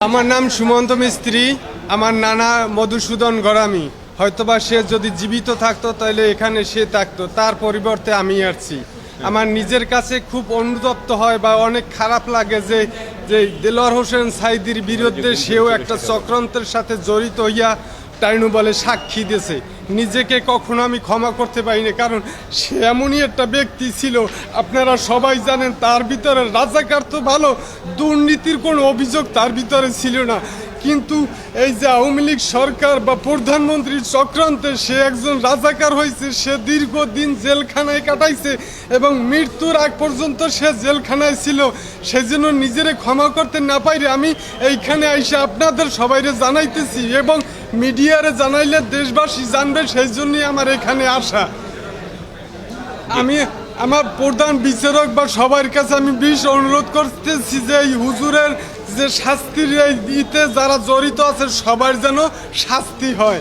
আমার নাম সুমন্ত মিস্ত্রি। আমার নানা মধুসূদন গড়ামি। হয়তোবা সে যদি জীবিত থাকতো তাহলে এখানে সে থাকতো, তার পরিবর্তে আমি আসছি। আমার নিজের কাছে খুব অনুতপ্ত হয় বা অনেক খারাপ লাগে যে যে দেলোয়ার হোসেন সাইদির বিরুদ্ধে সেও একটা চক্রান্তের সাথে জড়িত হইয়া টাইনু বলে সাক্ষী দিয়েছে। নিজেকে কখনো আমি ক্ষমা করতে পারিনি, কারণ সে এমনই একটা ব্যক্তি ছিল। আপনারা সবাই জানেন তার ভিতরে রাজাকার তো ভালো, দুর্নীতির কোনো অভিযোগ তার ভিতরে ছিল না। কিন্তু এই যে আওয়ামী লীগ সরকার বা প্রধানমন্ত্রীর চক্রান্তে সে একজন রাজাকার হয়েছে। সে দীর্ঘদিন জেলখানায় কাটাইছে এবং মৃত্যুর আগ পর্যন্ত সে জেলখানায় ছিল। সেজন্য নিজেরে ক্ষমা করতে না পাইরে আমি এইখানে আইসা আপনাদের সবাইরে জানাইতেছি এবং মিডিয়ারে জানাইলে দেশবাসী জানবে, সেই জন্যই আমার এখানে আসা। আমি আমার প্রধান বিচারক বা সবার কাছে আমি বিশেষ অনুরোধ করতেছি যে এই হুজুরের যে শাস্তির ইতে যারা জড়িত আছে সবার যেন শাস্তি হয়।